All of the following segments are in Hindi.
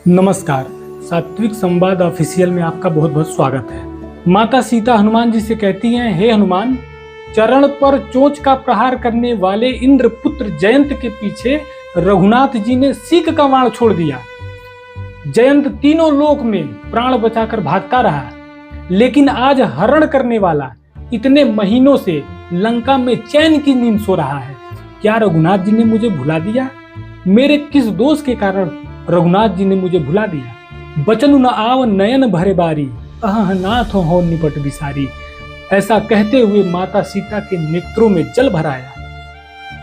नमस्कार। सात्विक संवाद ऑफिशियल में आपका बहुत बहुत स्वागत है। माता सीता हनुमान जी से कहती हैं, हे हनुमान, चरण पर चोंच का प्रहार करने वाले इंद्रपुत्र जयंत के पीछे रघुनाथ जी ने सीक का बाण छोड़ दिया। जयंत तीनों लोक में प्राण बचाकर भागता रहा, लेकिन आज हरण करने वाला इतने महीनों से लंका में चैन की नींद सो रहा है। क्या रघुनाथ जी ने मुझे भुला दिया? मेरे किस दोष के कारण रघुनाथ जी ने मुझे भुला दिया? बचन न आव नयन भरे बारी, अह नाथ हो निपट बिसारी। ऐसा कहते हुए माता सीता के नेत्रों में जल भराया।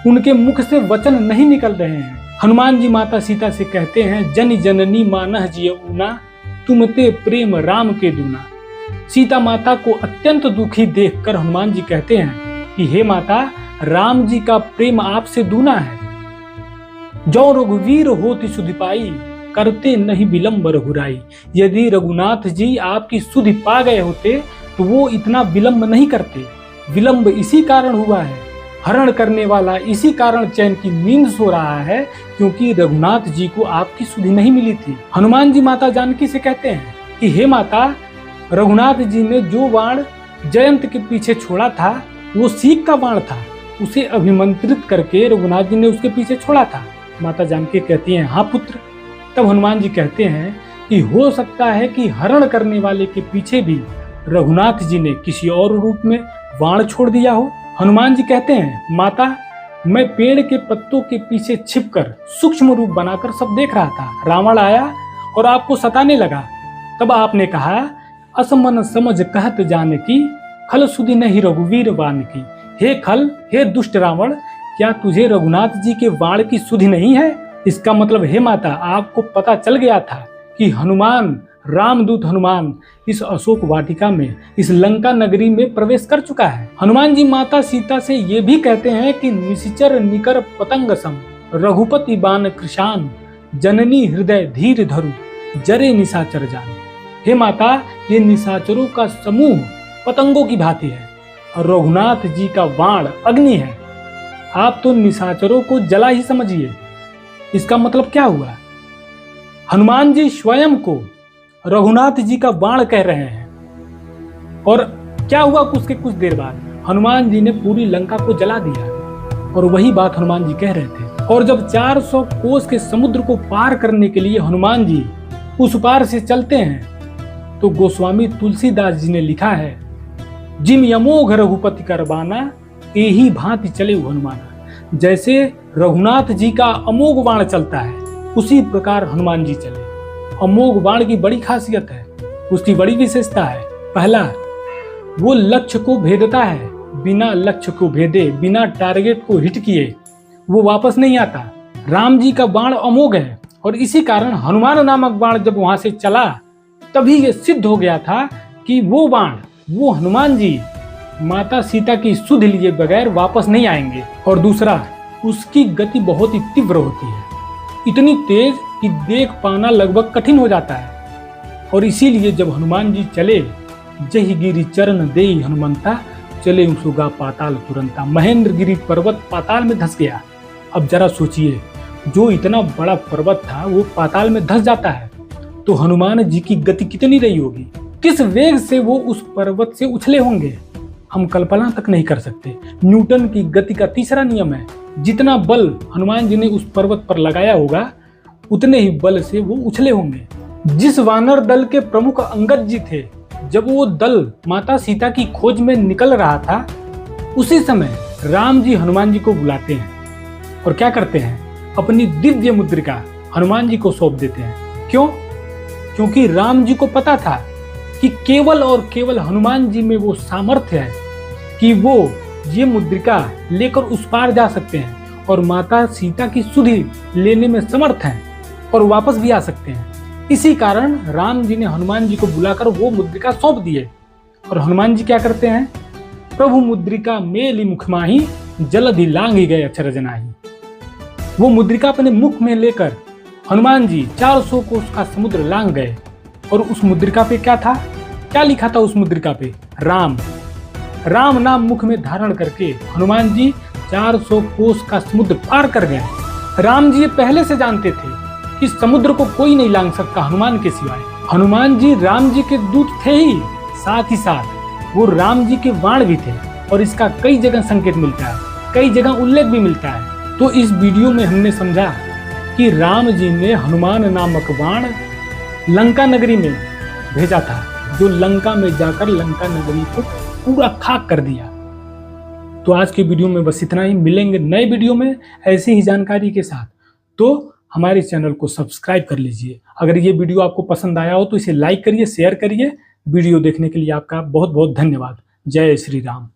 उनके मुख से वचन नहीं निकल रहे हैं। हनुमान जी माता सीता से कहते हैं, जन जननी मानह जिय ऊना, तुमते प्रेम राम के दूना। सीता माता को अत्यंत दुखी देखकर हनुमान जी कहते हैं कि हे माता, राम जी का प्रेम आपसे दूना है। जो रघुवीर होती सुधि पाई, करते नहीं विलंब रघुराई। यदि रघुनाथ जी आपकी सुधि पा गए होते तो वो इतना विलंब नहीं करते। विलंब इसी कारण हुआ है, हरण करने वाला इसी कारण चैन की नींद सो रहा है, क्योंकि रघुनाथ जी को आपकी सुधि नहीं मिली थी। हनुमान जी माता जानकी से कहते हैं कि हे माता, रघुनाथ जी ने जो बाण जयंत के पीछे छोड़ा था वो सीक का बाण था। उसे अभिमंत्रित करके रघुनाथ जी ने उसके पीछे छोड़ा था। माता जानकी कहती हैं, हाँ पुत्र। तब हनुमान जी कहते हैं कि हो सकता है कि हरण करने वाले के पीछे भी रघुनाथ जी ने किसी और रूप में बाण छोड़ दिया हो। हनुमान जी कहते हैं, माता, मैं पेड़ के पत्तों के पीछे छिपकर सूक्ष्म रूप बनाकर सब देख रहा था। रावण आया और आपको सताने लगा। तब आपने कहा, असमन समझ कहत जानकी, खल सुधि नहीं रघुवीर बान की। हे खल, हे दुष्ट रावण, क्या तुझे रघुनाथ जी के बाण की सुधि नहीं है? इसका मतलब हे माता, आपको पता चल गया था कि हनुमान, रामदूत हनुमान इस अशोक वाटिका में, इस लंका नगरी में प्रवेश कर चुका है। हनुमान जी माता सीता से ये भी कहते हैं कि निशिचर निकर पतंग सम, रघुपति बाण कृशान, जननी हृदय धीर धरु, जरे निशाचर जान। हे माता, ये निशाचरों का समूह पतंगों की भांति है और रघुनाथ जी का बाण अग्नि है। आप तो निशाचरों को जला ही समझिए। इसका मतलब क्या हुआ? हनुमान जी स्वयं को रघुनाथ जी का बाण कह रहे हैं। और क्या हुआ? उसके कुछ देर बाद हनुमान जी ने पूरी लंका को जला दिया। और वही बात हनुमान जी कह रहे थे। और जब 400 कोस के समुद्र को पार करने के लिए हनुमान जी उस पार से चलते हैं तो गोस्वामी तुलसीदास जी ने लिखा है, जिम यमोघ रघुपति करबाना, यही भांति चले हनुमाना। जैसे रघुनाथ जी का अमोघ बाण चलता है, उसी प्रकार हनुमान जी चले। अमोघ बाण की बड़ी खासियत है, उसकी बड़ी विशेषता है। पहला, वो लक्ष्य को भेदता है, बिना लक्ष्य को भेदे, बिना टारगेट को हिट किए वो वापस नहीं आता। राम जी का बाण अमोघ है और इसी कारण हनुमान नामक बाण जब वहां से चला तभी ये सिद्ध हो गया था कि वो बाण, वो हनुमान जी माता सीता की सुध लिए बगैर वापस नहीं आएंगे। और दूसरा, उसकी गति बहुत ही तीव्र होती है, इतनी तेज कि देख पाना लगभग कठिन हो जाता है। और इसीलिए जब हनुमान जी चले, जहि गिरि चरण देई हनुमंता, चले सुगा पाताल तुरंता। महेंद्र गिरी पर्वत पाताल में धंस गया। अब जरा सोचिए, जो इतना बड़ा पर्वत था वो पाताल में धंस जाता है तो हनुमान जी की गति कितनी रही होगी, किस वेग से वो उस पर्वत से उछले होंगे, हम कल्पना तक नहीं कर सकते। न्यूटन की गति का तीसरा नियम है, जितना बल हनुमान जी ने उस पर्वत पर लगाया होगा उतने ही बल से वो उछले होंगे। जिस वानर दल के प्रमुख अंगद जी थे, जब वो दल माता सीता की खोज में निकल रहा था, उसी समय राम जी हनुमान जी को बुलाते हैं और क्या करते हैं, अपनी दिव्य मुद्रिका हनुमान जी को सौंप देते हैं। क्यों? क्योंकि राम जी को पता था कि केवल और केवल हनुमान जी में वो सामर्थ्य है कि वो ये मुद्रिका लेकर उस पार जा सकते हैं और माता सीता की सुधि लेने में समर्थ हैं और वापस भी आ सकते हैं। इसी कारण राम जी ने हनुमान जी को बुलाकर वो मुद्रिका सौंप दिए। और हनुमान जी क्या करते हैं, प्रभु मुद्रिका मेली मुख माही, जलधि लांघ गए अक्षर जनाही। वो मुद्रिका अपने मुख में लेकर हनुमान जी 400 कोस का समुद्र लांघ गए। और उस मुद्रिका पे क्या था, क्या लिखा था उस मुद्रिका पे? राम। राम नाम मुख में धारण करके हनुमान जी 400 कोस का समुद्र पार कर गए। राम जी पहले से जानते थे कि समुद्र को कोई नहीं लांघ सकता हनुमान के सिवाय। हनुमान जी राम जी के दूत थे ही साथ वो राम जी के बाण भी थे, और इसका कई जगह संकेत मिलता है, कई जगह उल्लेख भी मिलता है। तो इस वीडियो में हमने समझा कि राम जी ने हनुमान नामक बाण लंका नगरी में भेजा था, जो लंका में जाकर लंका नगरी को पूरा खाक कर दिया। तो आज के वीडियो में बस इतना ही। मिलेंगे नए वीडियो में ऐसी ही जानकारी के साथ। तो हमारे चैनल को सब्सक्राइब कर लीजिए। अगर ये वीडियो आपको पसंद आया हो तो इसे लाइक करिए, शेयर करिए। वीडियो देखने के लिए आपका बहुत बहुत धन्यवाद। जय श्री राम।